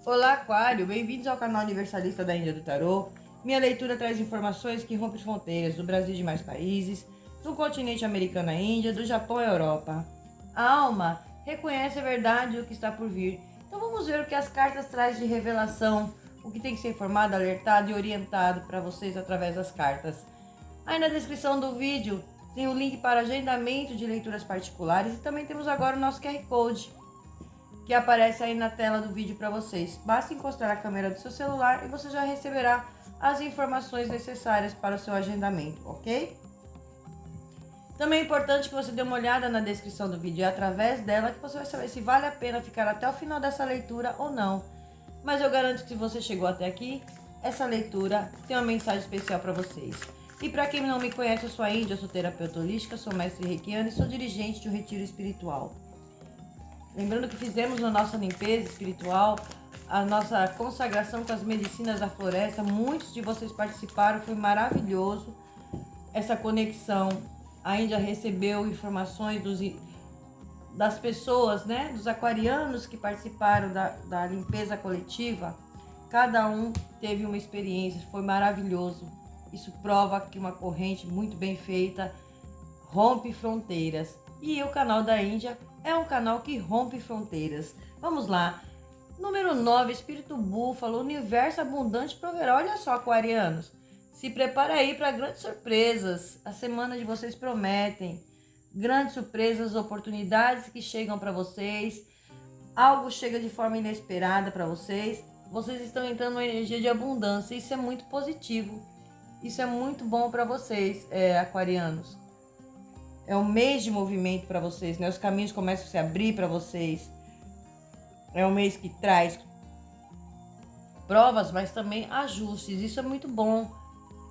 Olá, Aquário! Bem-vindos ao canal Universalista da Índia do Tarô. Minha leitura traz informações que rompem fronteiras do Brasil e de mais países, do continente americano à Índia, do Japão à Europa. A alma reconhece a verdade do que está por vir. Então vamos ver o que as cartas trazem de revelação, o que tem que ser informado, alertado e orientado para vocês através das cartas. Aí na descrição do vídeo tem o link para agendamento de leituras particulares e também temos agora o nosso QR Code, que aparece aí na tela do vídeo para vocês. Basta encostar a câmera do seu celular e você já receberá as informações necessárias para o seu agendamento, ok? Também é importante que você dê uma olhada na descrição do vídeo, é através dela que você vai saber se vale a pena ficar até o final dessa leitura ou não. Mas eu garanto que se você chegou até aqui, essa leitura tem uma mensagem especial para vocês. E para quem não me conhece, eu sou a Índia, eu sou terapeuta holística, sou mestre reikiana e sou dirigente de um retiro espiritual. Lembrando que fizemos a nossa limpeza espiritual, a nossa consagração com as medicinas da floresta. Muitos de vocês participaram, foi maravilhoso essa conexão. A Índia recebeu informações das pessoas, né, dos aquarianos que participaram da limpeza coletiva. Cada um teve uma experiência, foi maravilhoso. Isso prova que uma corrente muito bem feita rompe fronteiras. E o canal da Índia é um canal que rompe fronteiras. Vamos lá. Número 9, Espírito Búfalo, Universo Abundante proverá. Olha só, aquarianos. Se prepara aí para grandes surpresas. A semana de vocês prometem. Grandes surpresas, oportunidades que chegam para vocês. Algo chega de forma inesperada para vocês. Vocês estão entrando numa energia de abundância. Isso é muito positivo. Isso é muito bom para vocês, aquarianos. É um mês de movimento para vocês, né? Os caminhos começam a se abrir para vocês. É um mês que traz provas, mas também ajustes. Isso é muito bom.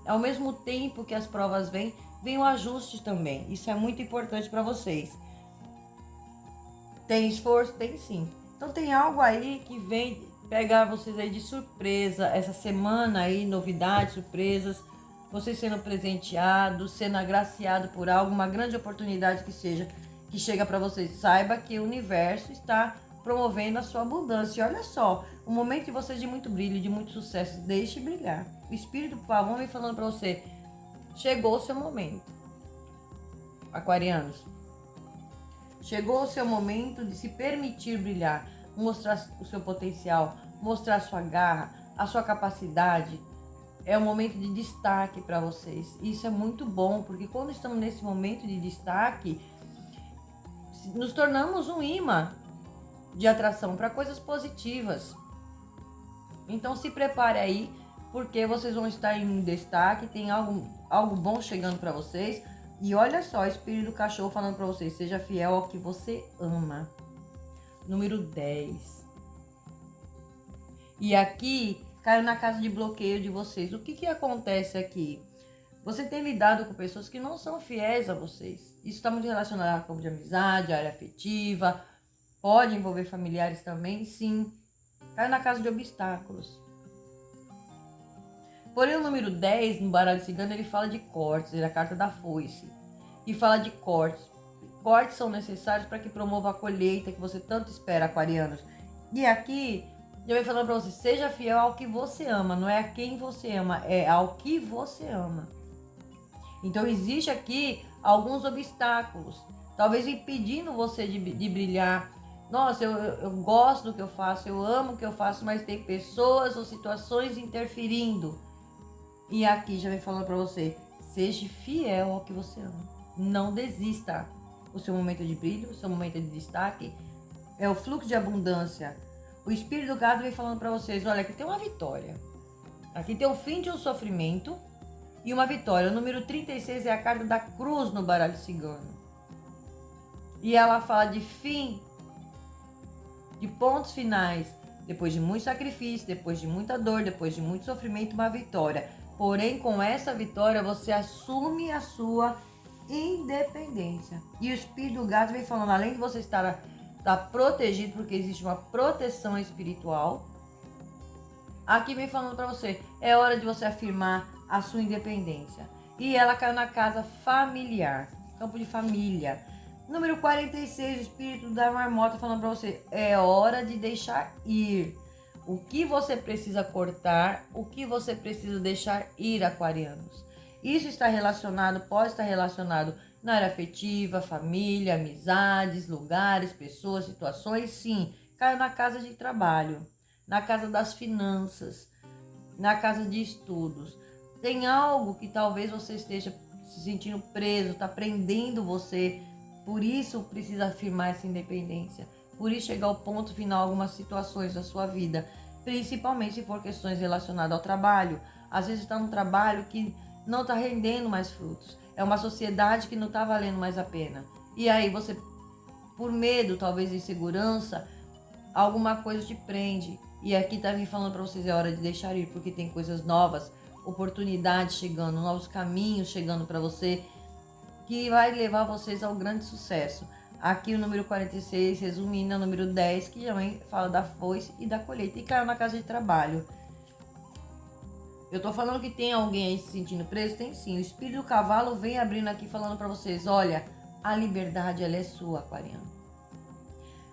Ao mesmo tempo que as provas vêm, vem o ajuste também. Isso é muito importante para vocês. Tem esforço? Tem sim. Então tem algo aí que vem pegar vocês aí de surpresa. Essa semana aí, novidades, surpresas. Vocês sendo presenteados, sendo agraciados por algo, uma grande oportunidade que chega para vocês. Saiba que o universo está promovendo a sua abundância. E olha só, o momento de vocês de muito brilho, de muito sucesso, deixe brilhar. O Espírito Pavão vem falando para você, chegou o seu momento. Aquarianos, chegou o seu momento de se permitir brilhar, mostrar o seu potencial, mostrar a sua garra, a sua capacidade. É um momento de destaque para vocês. Isso é muito bom, porque quando estamos nesse momento de destaque, nos tornamos um imã de atração para coisas positivas. Então se prepare aí, porque vocês vão estar em destaque, tem algo bom chegando para vocês. E olha só, o Espírito do Cachorro falando para vocês, seja fiel ao que você ama. Número 10. E aqui caiu na casa de bloqueio de vocês. O que acontece aqui? Você tem lidado com pessoas que não são fiéis a vocês. Isso está muito relacionado a campo de amizade, área afetiva. Pode envolver familiares também, sim. Caiu na casa de obstáculos. Porém, o número 10, no baralho cigano, ele fala de cortes. Ele é a carta da foice. E fala de cortes. Cortes são necessários para que promova a colheita que você tanto espera, aquarianos. E aqui eu venho falando para você, seja fiel ao que você ama, não é a quem você ama, é ao que você ama. Então existe aqui alguns obstáculos, talvez impedindo você de brilhar. Nossa, eu gosto do que eu faço, eu amo o que eu faço, mas tem pessoas ou situações interferindo. E aqui já vem falando para você, seja fiel ao que você ama, não desista. O seu momento de brilho, o seu momento de destaque é o fluxo de abundância. O Espírito do Gado vem falando para vocês, olha, aqui tem uma vitória. Aqui tem o fim de um sofrimento e uma vitória. O número 36 é a carta da cruz no baralho cigano. E ela fala de fim, de pontos finais. Depois de muito sacrifício, depois de muita dor, depois de muito sofrimento, uma vitória. Porém, com essa vitória, você assume a sua independência. E o Espírito do Gato vem falando, além de você estar protegido, porque existe uma proteção espiritual. Aqui vem falando para você, é hora de você afirmar a sua independência. E ela caiu na casa familiar, campo de família. Número 46, o Espírito da Marmota falando para você, é hora de deixar ir. O que você precisa cortar, o que você precisa deixar ir, aquarianos. Isso está relacionado, pode estar relacionado na área afetiva, família, amizades, lugares, pessoas, situações, sim. Caiu na casa de trabalho, na casa das finanças, na casa de estudos. Tem algo que talvez você esteja se sentindo preso, está prendendo você. Por isso precisa afirmar essa independência. Por isso chegar ao ponto final algumas situações da sua vida, principalmente se for questões relacionadas ao trabalho. Às vezes está num trabalho que não está rendendo mais frutos. É uma sociedade que não está valendo mais a pena. E aí você, por medo, talvez de insegurança, alguma coisa te prende. E aqui tá me falando para vocês, é hora de deixar ir, porque tem coisas novas, oportunidades chegando, novos caminhos chegando para você, que vai levar vocês ao grande sucesso. Aqui o número 46 resumindo é o número 10, que também fala da foice e da colheita. E caiu na casa de trabalho. Eu tô falando que tem alguém aí se sentindo preso? Tem sim. O espírito do cavalo vem abrindo aqui falando para vocês, olha, a liberdade ela é sua, aquariano.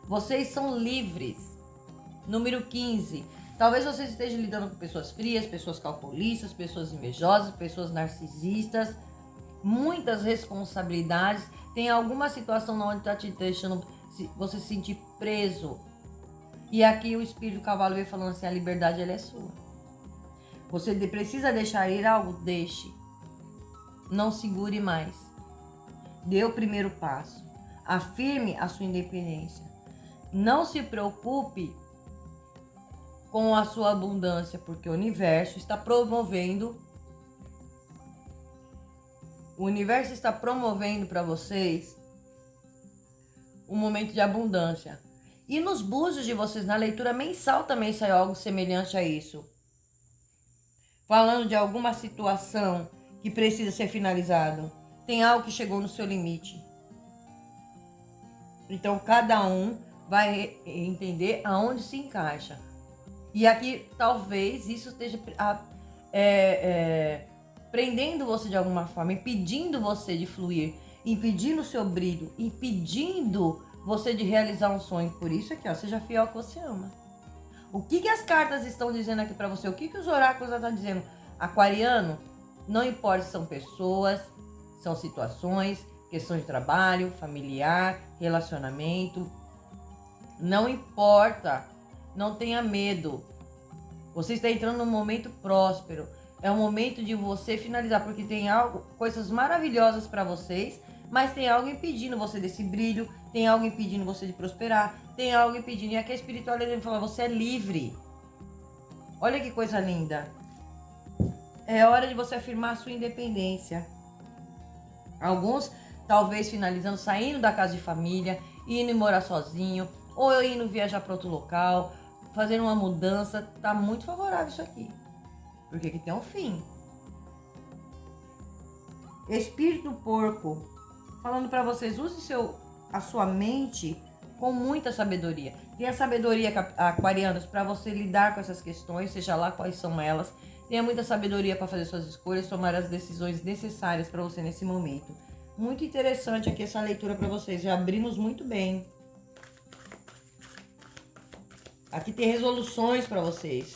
Vocês são livres. Número 15. Talvez vocês estejam lidando com pessoas frias, pessoas calculistas, pessoas invejosas, pessoas narcisistas. Muitas responsabilidades. Tem alguma situação onde está te deixando você se sentir preso. E aqui o espírito do cavalo vem falando assim, a liberdade ela é sua. Você precisa deixar ir algo? Deixe. Não segure mais. Dê o primeiro passo. Afirme a sua independência. Não se preocupe com a sua abundância, porque o universo está promovendo. O universo está promovendo para vocês um momento de abundância. E nos búzios de vocês, na leitura mensal, também saiu algo semelhante a isso. Falando de alguma situação que precisa ser finalizado. Tem algo que chegou no seu limite. Então, cada um vai entender aonde se encaixa. E aqui, talvez, isso esteja prendendo você de alguma forma, impedindo você de fluir, impedindo o seu brilho, impedindo você de realizar um sonho. Por isso aqui, ó, seja fiel ao que você ama. O que as cartas estão dizendo aqui para você? O que os oráculos estão dizendo? Aquariano, não importa se são pessoas, são situações, questões de trabalho, familiar, relacionamento. Não importa, não tenha medo. Você está entrando num momento próspero. É o momento de você finalizar, porque tem coisas maravilhosas para vocês, mas tem algo impedindo você desse brilho, tem algo impedindo você de prosperar, tem algo impedindo. E aqui a espiritualidade fala, você é livre. Olha que coisa linda. É hora de você afirmar a sua independência. Alguns, talvez finalizando, saindo da casa de família, indo morar sozinho, ou indo viajar para outro local, fazendo uma mudança. Tá muito favorável isso aqui. Porque aqui tem um fim. Espírito do porco, falando para vocês, use a sua mente com muita sabedoria. Tenha sabedoria, aquarianos, para você lidar com essas questões, seja lá quais são elas. Tenha muita sabedoria para fazer suas escolhas, tomar as decisões necessárias para você nesse momento. Muito interessante aqui essa leitura para vocês. Já abrimos muito bem. Aqui tem resoluções para vocês.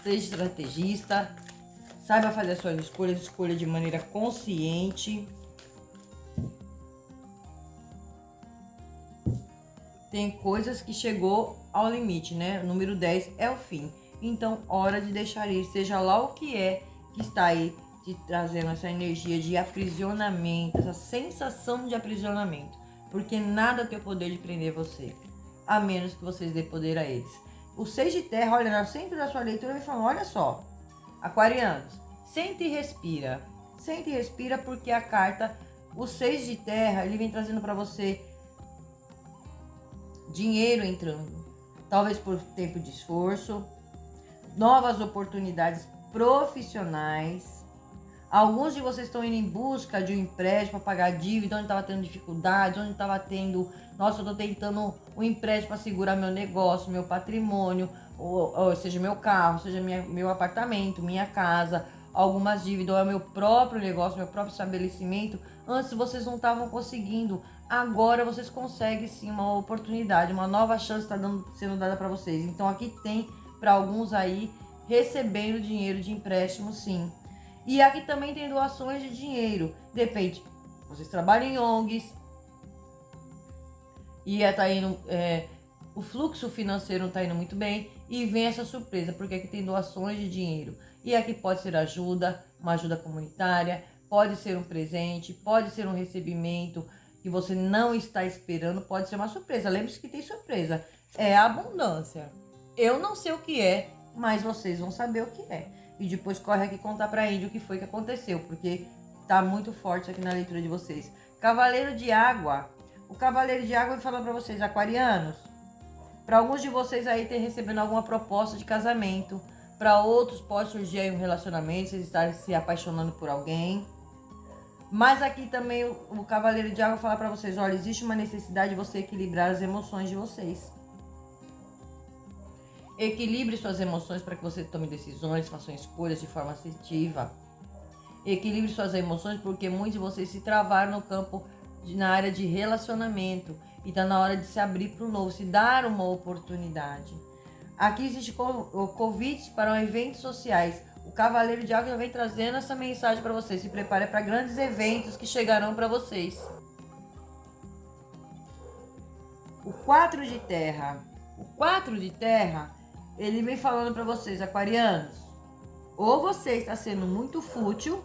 Seja estrategista, saiba fazer as suas escolhas, escolha de maneira consciente. Tem coisas que chegou ao limite, né? O número 10 é o fim. Então, hora de deixar ir, seja lá o que é que está aí te trazendo essa energia de aprisionamento, essa sensação de aprisionamento. Porque nada tem o poder de prender você, a menos que vocês dê poder a eles. O 6 de terra, olha, no centro da sua leitura, me falando, olha só, aquarianos, sente e respira. Sente e respira porque a carta, o 6 de terra, ele vem trazendo para você dinheiro entrando. Talvez por tempo de esforço, novas oportunidades profissionais. Alguns de vocês estão indo em busca de um empréstimo para pagar dívida, onde estava tendo dificuldade, onde estava tendo... Nossa, eu estou tentando um empréstimo para segurar meu negócio, meu patrimônio, ou seja, meu carro, seja meu apartamento, minha casa. algumas dívidas, ou é o meu próprio negócio, meu próprio estabelecimento. Antes vocês não estavam conseguindo, agora vocês conseguem sim uma oportunidade, uma nova chance está sendo dada para vocês. Então aqui tem para alguns aí recebendo dinheiro de empréstimo, sim. E aqui também tem doações de dinheiro. Depende, vocês trabalham em ONGs e tá indo, o fluxo financeiro não está indo muito bem, e vem essa surpresa, porque aqui tem doações de dinheiro. E aqui pode ser ajuda, uma ajuda comunitária, pode ser um presente, pode ser um recebimento que você não está esperando, pode ser uma surpresa. Lembre-se que tem surpresa, é abundância. Eu não sei o que é, mas vocês vão saber o que é. E depois corre aqui contar pra Índia o que foi que aconteceu, porque tá muito forte aqui na leitura de vocês. Cavaleiro de Água. O Cavaleiro de Água vai falar pra vocês, aquarianos. Para alguns de vocês aí ter recebendo alguma proposta de casamento. Para outros pode surgir aí um relacionamento, vocês estarem se apaixonando por alguém. Mas aqui também o Cavaleiro de Água fala para vocês, olha, existe uma necessidade de você equilibrar as emoções de vocês. Equilibre suas emoções para que você tome decisões, faça escolhas de forma assertiva. Equilibre suas emoções porque muitos de vocês se travaram no campo, na área de relacionamento. E está na hora de se abrir para o novo, se dar uma oportunidade. Aqui existe convites para eventos sociais. O Cavaleiro de Água já vem trazendo essa mensagem para vocês. Se prepare para grandes eventos que chegarão para vocês. O 4 de Terra. O 4 de Terra, ele vem falando para vocês, aquarianos. Ou você está sendo muito fútil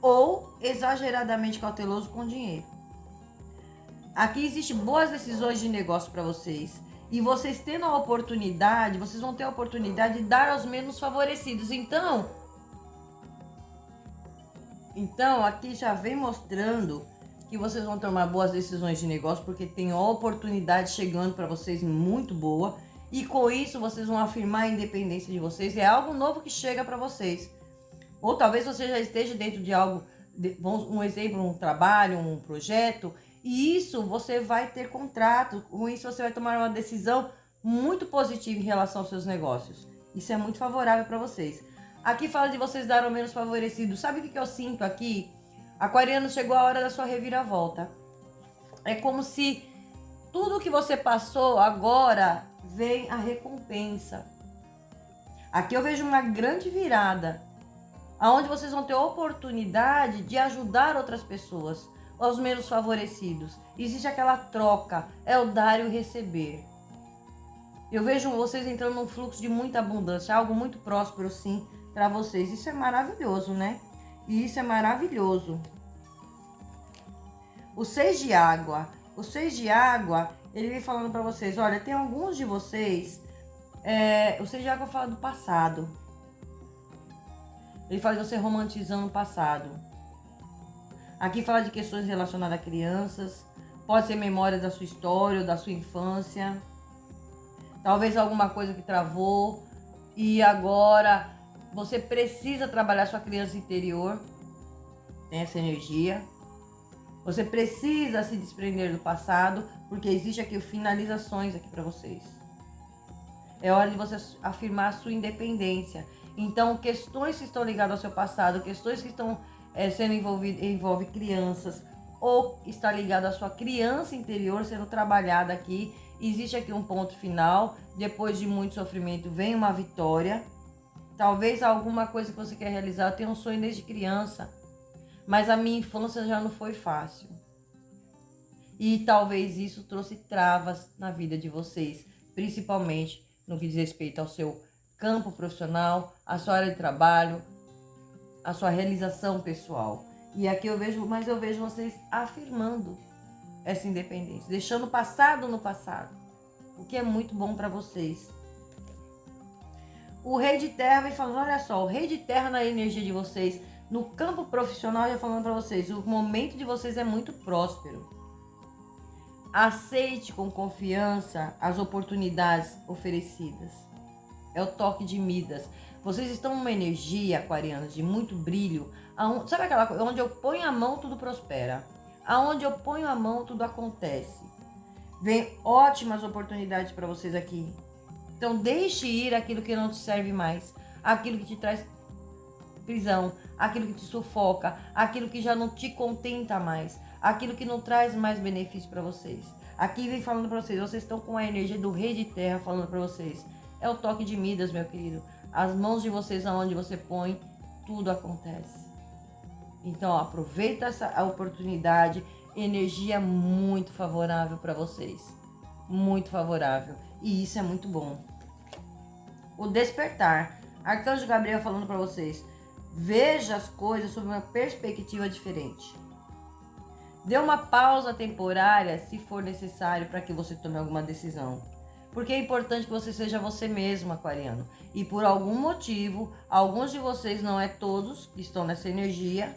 ou exageradamente cauteloso com dinheiro. Aqui existem boas decisões de negócio para vocês. E vocês tendo a oportunidade, vocês vão ter a oportunidade de dar aos menos favorecidos. Então aqui já vem mostrando que vocês vão tomar boas decisões de negócio, porque tem uma oportunidade chegando para vocês muito boa. E com isso vocês vão afirmar a independência de vocês. É algo novo que chega para vocês. Ou talvez você já esteja dentro de algo, um exemplo, um trabalho, um projeto. E isso você vai ter contrato, com isso você vai tomar uma decisão muito positiva em relação aos seus negócios. Isso é muito favorável para vocês. Aqui fala de vocês dar ao menos favorecido. Sabe o que eu sinto aqui? Aquariano, chegou a hora da sua reviravolta. É como se tudo que você passou agora vem a recompensa. Aqui eu vejo uma grande virada, onde vocês vão ter oportunidade de ajudar outras pessoas, aos menos favorecidos. Existe aquela troca, é o dar e o receber. Eu vejo vocês entrando num fluxo de muita abundância, algo muito próspero sim para vocês. Isso é maravilhoso, né? E isso é maravilhoso. O 6 de Água. O 6 de Água, ele vem falando para vocês, olha, tem alguns de vocês, o 6 de Água fala do passado. Ele fala de você romantizando o passado. Aqui fala de questões relacionadas a crianças. Pode ser memórias da sua história ou da sua infância. Talvez alguma coisa que travou. E agora você precisa trabalhar sua criança interior. Tem essa energia. Você precisa se desprender do passado. Porque existe aqui finalizações aqui para vocês. É hora de você afirmar a sua independência. Então, questões que estão ligadas ao seu passado, questões que estão sendo envolve crianças, ou está ligado à sua criança interior sendo trabalhada aqui. Existe aqui um ponto final, depois de muito sofrimento vem uma vitória. Talvez alguma coisa que você quer realizar, eu tenho um sonho desde criança, mas a minha infância já não foi fácil. E talvez isso trouxe travas na vida de vocês, principalmente no que diz respeito ao seu campo profissional, à sua área de trabalho, a sua realização pessoal. E aqui eu vejo vocês afirmando essa independência, deixando o passado no passado, o que é muito bom para vocês. O Rei de Terra vem falando, olha só, o Rei de Terra na energia de vocês, no campo profissional, já falando para vocês, o momento de vocês é muito próspero. Aceite com confiança as oportunidades oferecidas. É o toque de Midas. Vocês estão numa energia, aquarianos, de muito brilho. Sabe aquela coisa? Onde eu ponho a mão, tudo prospera. Aonde eu ponho a mão, tudo acontece. Vem ótimas oportunidades para vocês aqui. Então, deixe ir aquilo que não te serve mais. Aquilo que te traz prisão, aquilo que te sufoca, aquilo que já não te contenta mais, aquilo que não traz mais benefício para vocês. Aqui vem falando para vocês, vocês estão com a energia do Rei de Terra falando para vocês. É o toque de Midas, meu querido. As mãos de vocês, aonde você põe, tudo acontece. Então, aproveita essa oportunidade, energia muito favorável para vocês. Muito favorável. E isso é muito bom. O despertar. Arcanjo Gabriel falando para vocês. Veja as coisas sob uma perspectiva diferente. Dê uma pausa temporária se for necessário para que você tome alguma decisão. Porque é importante que você seja você mesmo, aquariano. E por algum motivo, alguns de vocês, não é todos que estão nessa energia,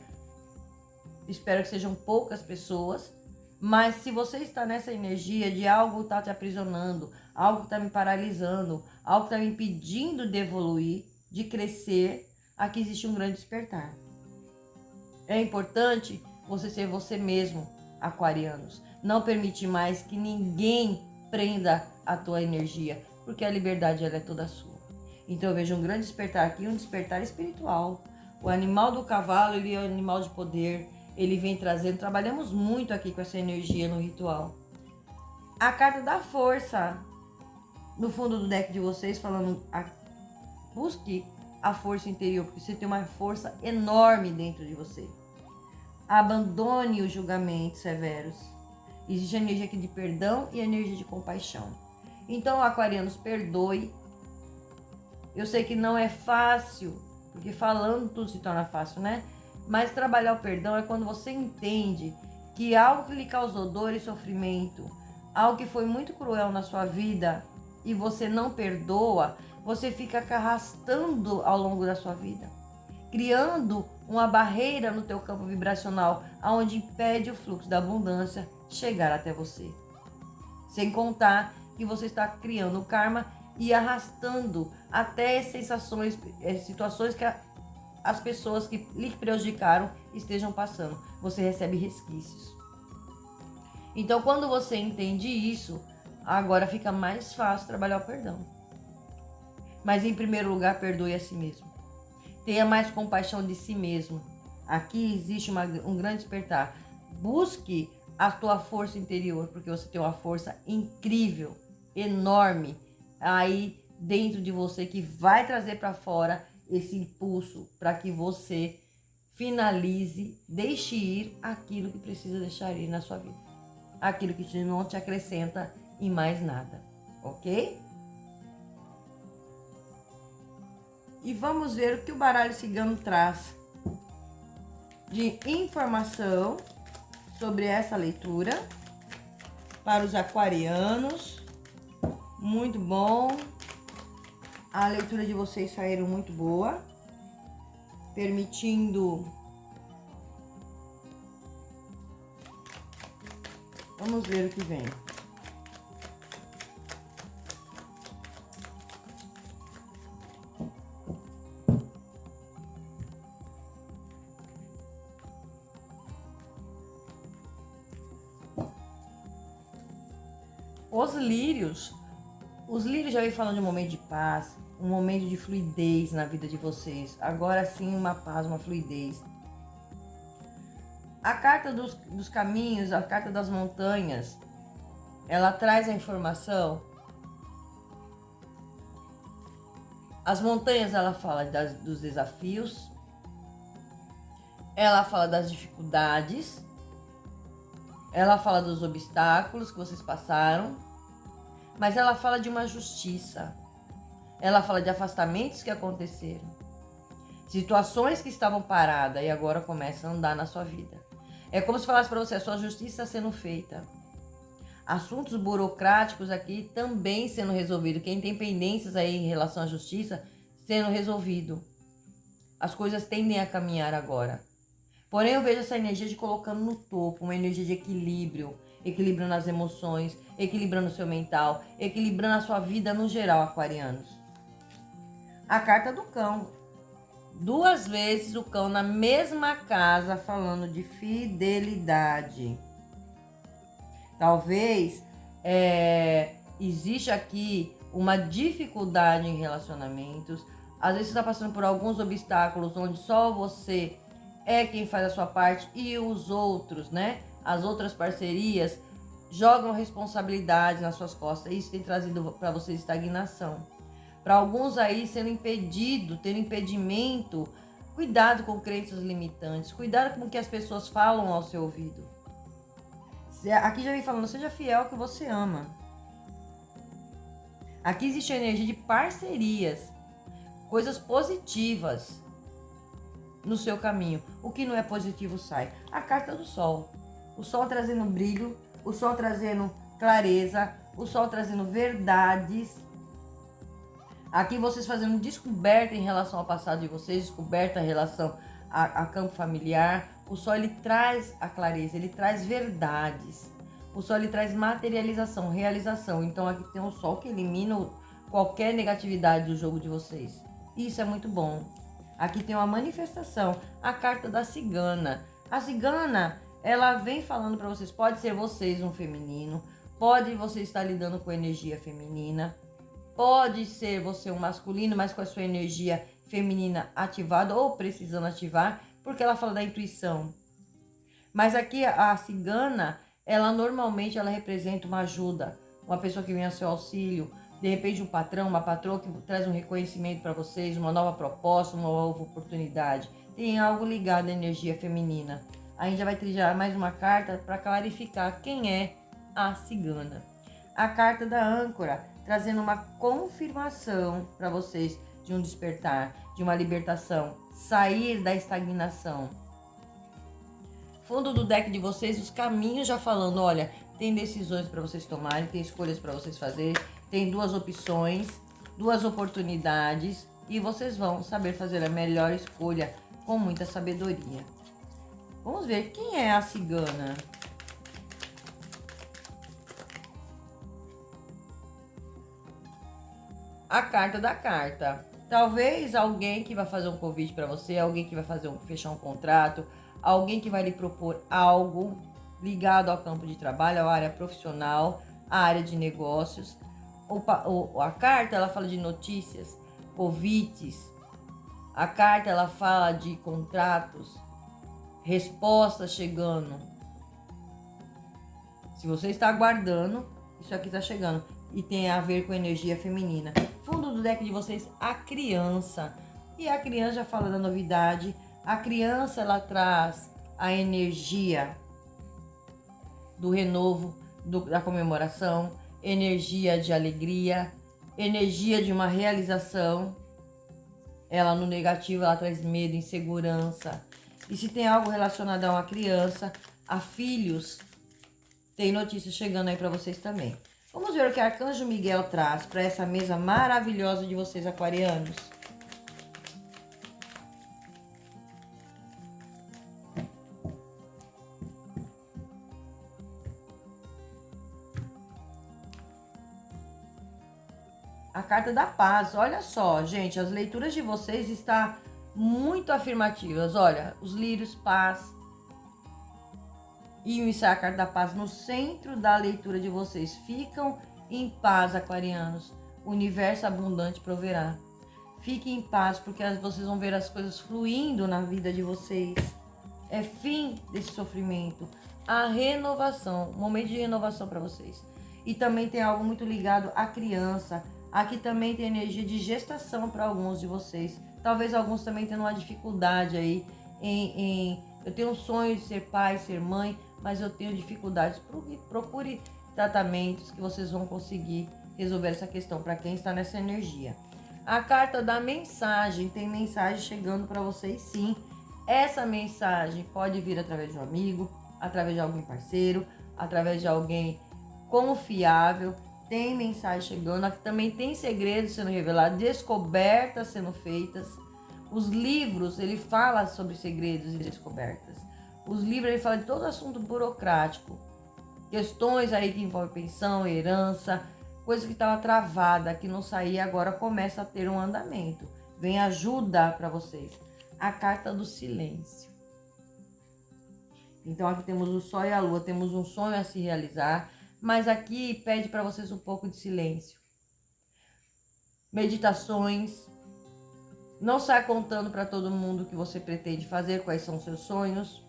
espero que sejam poucas pessoas, mas se você está nessa energia de algo está te aprisionando, algo está me paralisando, algo está me impedindo de evoluir, de crescer, aqui existe um grande despertar. É importante você ser você mesmo, aquarianos. Não permite mais que ninguém prenda a tua energia, porque a liberdade ela é toda sua. Então eu vejo um grande despertar aqui, um despertar espiritual. O animal do cavalo, ele é um animal de poder, ele vem trazendo, trabalhamos muito aqui com essa energia no ritual. A carta da força, no fundo do deck de vocês, falando, busque a força interior, porque você tem uma força enorme dentro de você. Abandone os julgamentos severos. Existe a energia aqui de perdão e a energia de compaixão. Então, aquarianos, perdoe. Eu sei que não é fácil, porque falando tudo se torna fácil, né? Mas trabalhar o perdão é quando você entende que algo que lhe causou dor e sofrimento, algo que foi muito cruel na sua vida e você não perdoa, você fica arrastando ao longo da sua vida, criando uma barreira no teu campo vibracional, onde impede o fluxo da abundância chegar até você. Sem contar que você está criando o karma e arrastando até sensações, situações que as pessoas que lhe prejudicaram estejam passando. Você recebe resquícios. Então, quando você entende isso, agora fica mais fácil trabalhar o perdão. Mas, em primeiro lugar, perdoe a si mesmo. Tenha mais compaixão de si mesmo. Aqui existe um grande despertar. Busque a tua força interior, porque você tem uma força incrível, enorme, aí dentro de você, que vai trazer para fora esse impulso para que você finalize, deixe ir aquilo que precisa deixar ir na sua vida. Aquilo que não te acrescenta em mais nada, ok? E vamos ver o que o baralho cigano traz de informação sobre essa leitura para os aquarianos. Muito bom. A leitura de vocês saíram muito boa, permitindo... Vamos ver o que vem. Os lírios já vem falando de um momento de paz, um momento de fluidez na vida de vocês. Agora sim, uma paz, uma fluidez. A carta dos caminhos, a carta das montanhas, ela traz a informação. As montanhas, ela fala dos desafios, ela fala das dificuldades, ela fala dos obstáculos que vocês passaram, mas ela fala de uma justiça. Ela fala de afastamentos que aconteceram, situações que estavam paradas e agora começam a andar na sua vida. É como se falasse para você, a sua justiça sendo feita. Assuntos burocráticos aqui também sendo resolvidos. Quem tem pendências aí em relação à justiça sendo resolvido. As coisas tendem a caminhar agora. Porém, eu vejo essa energia de colocando no topo, uma energia de equilíbrio. Equilibrando as emoções, equilibrando o seu mental, equilibrando a sua vida no geral, aquarianos. A carta do cão. 2 vezes o cão na mesma casa falando de fidelidade. Talvez existe aqui uma dificuldade em relacionamentos. Às vezes você está passando por alguns obstáculos onde só você é quem faz a sua parte e os outros, né? As outras parcerias jogam responsabilidade nas suas costas. Isso tem trazido para você estagnação. Para alguns aí sendo impedido, tendo impedimento, cuidado com crenças limitantes, cuidado com o que as pessoas falam ao seu ouvido. Aqui já vem falando, seja fiel ao que você ama. Aqui existe a energia de parcerias, coisas positivas no seu caminho. O que não é positivo sai. A carta do sol. O sol trazendo brilho, o sol trazendo clareza, o sol trazendo verdades. Aqui vocês fazendo descoberta em relação ao passado de vocês, descoberta em relação a campo familiar. O sol ele traz a clareza, ele traz verdades. O sol ele traz materialização, realização. Então aqui tem um sol que elimina qualquer negatividade do jogo de vocês. Isso é muito bom. Aqui tem uma manifestação, a carta da cigana. A cigana, ela vem falando para vocês, pode ser vocês um feminino, pode você estar lidando com energia feminina, pode ser você um masculino, mas com a sua energia feminina ativada ou precisando ativar, porque ela fala da intuição. Mas aqui a cigana, ela normalmente ela representa uma ajuda, uma pessoa que vem ao seu auxílio, de repente um patrão, uma patroa que traz um reconhecimento para vocês, uma nova proposta, uma nova oportunidade. Tem algo ligado à energia feminina. A gente já vai trilhar mais uma carta para clarificar quem é a cigana. A carta da âncora, trazendo uma confirmação para vocês de um despertar, de uma libertação, sair da estagnação. Fundo do deck de vocês, os caminhos já falando, olha, tem decisões para vocês tomarem, tem escolhas para vocês fazerem, tem duas opções, duas oportunidades e vocês vão saber fazer a melhor escolha com muita sabedoria. Vamos ver quem é a cigana. A carta da carta. Talvez alguém que vai fazer um convite para você, alguém que vai fechar um contrato, alguém que vai lhe propor algo ligado ao campo de trabalho, à área profissional, à área de negócios. A carta ela fala de notícias, convites. A carta ela fala de contratos, respostas chegando. Se você está aguardando, isso aqui está chegando. E tem a ver com energia feminina. Fundo do deck de vocês, a criança. E a criança já fala da novidade. A criança, ela traz a energia do renovo, da comemoração, energia de alegria, energia de uma realização. Ela no negativo, ela traz medo, insegurança. E se tem algo relacionado a uma criança, a filhos, tem notícias chegando aí para vocês também. Vamos ver o que Arcanjo Miguel traz para essa mesa maravilhosa de vocês, aquarianos. A carta da paz. Olha só, gente, as leituras de vocês estão muito afirmativas. Olha, os lírios, paz. E isso é a carta da paz no centro da leitura de vocês. Ficam em paz, aquarianos. O universo abundante proverá. Fiquem em paz, porque vocês vão ver as coisas fluindo na vida de vocês. É fim desse sofrimento. A renovação, momento de renovação para vocês. E também tem algo muito ligado à criança. Aqui também tem energia de gestação para alguns de vocês. Talvez alguns também tenham uma dificuldade aí eu tenho um sonho de ser pai, ser mãe, mas eu tenho dificuldades. Procure tratamentos que vocês vão conseguir resolver essa questão para quem está nessa energia. A carta da mensagem, tem mensagem chegando para vocês sim. Essa mensagem pode vir através de um amigo, através de algum parceiro, através de alguém confiável. Tem mensagem chegando, aqui também tem segredos sendo revelados, descobertas sendo feitas. Os livros, ele fala sobre segredos e descobertas. Os livros, ele fala de todo assunto burocrático. Questões aí que envolvem pensão, herança, coisa que estava travada, que não saía, agora começa a ter um andamento. Vem ajuda para vocês. A carta do silêncio. Então aqui temos o sol e a lua, temos um sonho a se realizar, mas aqui pede para vocês um pouco de silêncio. meditações. Não saia contando para todo mundo o que você pretende fazer, quais são os seus sonhos.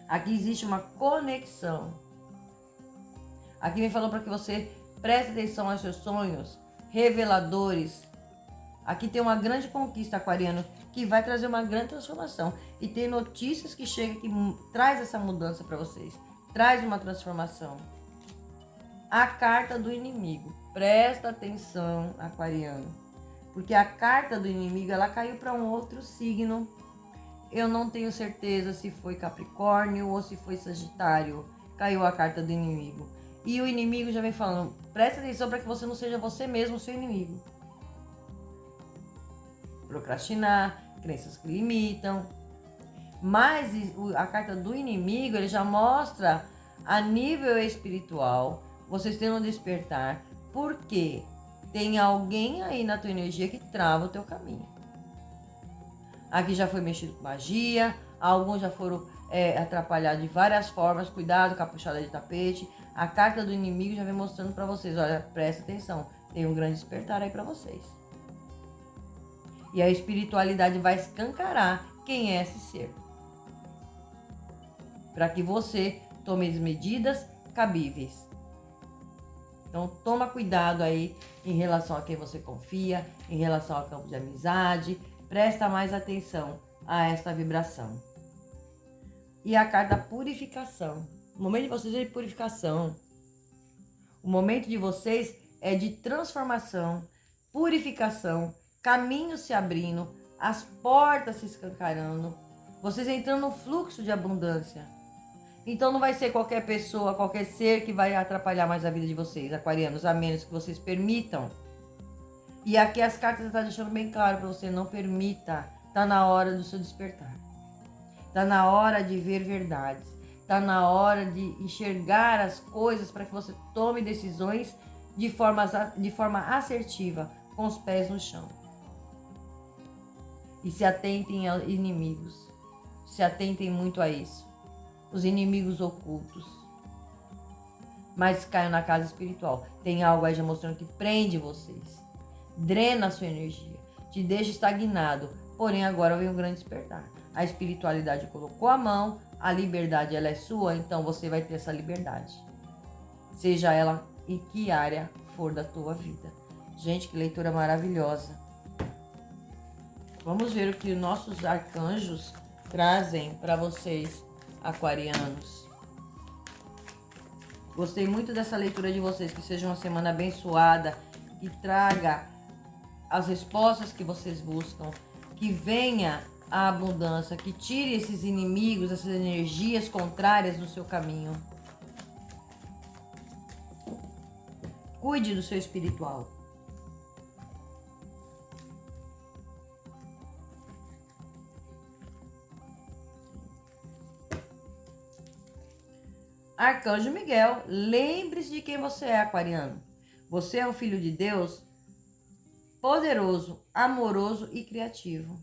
Aqui existe uma conexão. Aqui me falou para que você preste atenção aos seus sonhos reveladores. Aqui tem uma grande conquista, aquariano, que vai trazer uma grande transformação. E tem notícias que chegam que traz essa mudança para vocês. Traz uma transformação. A carta do inimigo. Presta atenção, aquariano. Porque a carta do inimigo, ela caiu para um outro signo. Eu não tenho certeza se foi Capricórnio ou se foi Sagitário. Caiu a carta do inimigo. E o inimigo já vem falando, presta atenção para que você não seja você mesmo o seu inimigo. Procrastinar, crenças que limitam. Mas a carta do inimigo, ele já mostra a nível espiritual, vocês têm um despertar. Por quê? Tem alguém aí na tua energia que trava o teu caminho. Aqui já foi mexido com magia, alguns já foram atrapalhados de várias formas. Cuidado com a puxada de tapete. A carta do inimigo já vem mostrando para vocês, olha, presta atenção, tem um grande despertar aí para vocês. E a espiritualidade vai escancarar quem é esse ser. Para que você tome as medidas cabíveis. Então, toma cuidado aí em relação a quem você confia, em relação ao campo de amizade. Presta mais atenção a esta vibração. E a carta purificação. O momento de vocês é de purificação. O momento de vocês é de transformação, purificação, caminhos se abrindo, as portas se escancarando, vocês entrando no fluxo de abundância. Então não vai ser qualquer pessoa, qualquer ser que vai atrapalhar mais a vida de vocês, aquarianos, a menos que vocês permitam. E aqui as cartas estão deixando bem claro para você, não permita. Está na hora do seu despertar. Está na hora de ver verdades. Está na hora de enxergar as coisas para que você tome decisões de forma assertiva, com os pés no chão. E se atentem a inimigos. Se atentem muito a isso. Os inimigos ocultos. Mas caiam na casa espiritual. Tem algo aí já mostrando que prende vocês. Drena a sua energia. Te deixa estagnado. Porém, agora vem um grande despertar. A espiritualidade colocou a mão. A liberdade, ela é sua. Então, você vai ter essa liberdade. Seja ela em que área for da tua vida. Gente, que leitura maravilhosa. Vamos ver o que nossos arcanjos trazem para vocês, aquarianos. Gostei muito dessa leitura de vocês, que seja uma semana abençoada, que traga as respostas que vocês buscam, que venha a abundância, que tire esses inimigos, essas energias contrárias do seu caminho. Cuide do seu espiritual. Arcanjo Miguel, lembre-se de quem você é, aquariano. Você é um filho de Deus poderoso, amoroso e criativo.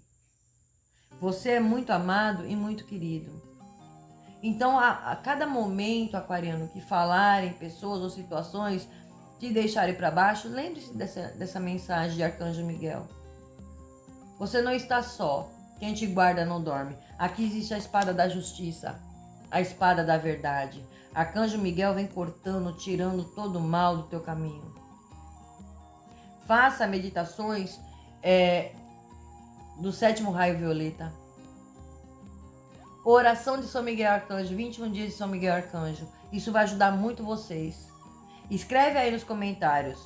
Você é muito amado e muito querido. Então, a cada momento, aquariano, que falarem pessoas ou situações te deixarem para baixo, lembre-se dessa mensagem de Arcanjo Miguel. Você não está só. Quem te guarda não dorme. Aqui existe a espada da justiça, a espada da verdade. Arcanjo Miguel vem cortando, tirando todo o mal do teu caminho. Faça meditações do 7º raio violeta. Oração de São Miguel Arcanjo, 21 dias de São Miguel Arcanjo. Isso vai ajudar muito vocês. Escreve aí nos comentários.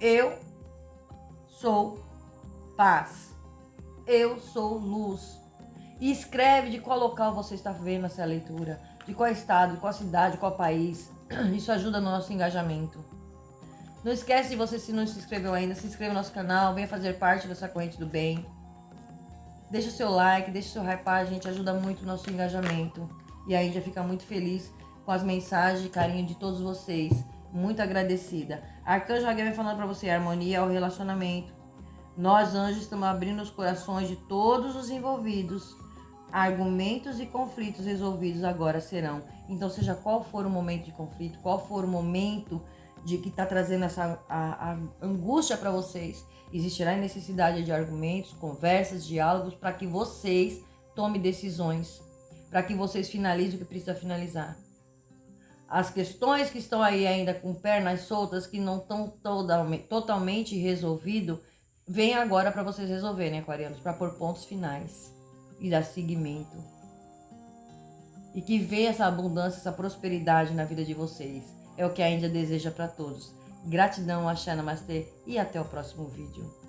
Eu sou paz. Eu sou luz. E escreve de qual local você está vendo essa leitura. De qual estado, de qual cidade, de qual país. Isso ajuda no nosso engajamento. Não esquece de você, se não se inscreveu ainda, se inscreva no nosso canal, venha fazer parte dessa corrente do bem. Deixa o seu like, deixa o seu hypar, a gente ajuda muito o nosso engajamento. E aí a gente já fica muito feliz com as mensagens e carinho de todos vocês. Muito agradecida. Arcanjo Raguel vai falando para você, harmonia ao relacionamento. Nós, anjos, estamos abrindo os corações de todos os envolvidos Argumentos e conflitos resolvidos agora serão. Então, seja qual for o momento de conflito, qual for o momento de que está trazendo a angústia para vocês, existirá necessidade de argumentos, conversas, diálogos, para que vocês tomem decisões, para que vocês finalizem o que precisa finalizar. As questões que estão aí ainda com pernas soltas, que não estão totalmente resolvidas, vem agora para vocês resolverem, aquarianos, para pôr pontos finais e dar seguimento. E que venha essa abundância, essa prosperidade na vida de vocês. É o que a Índia deseja para todos. Gratidão, Axé, Namastê e até o próximo vídeo.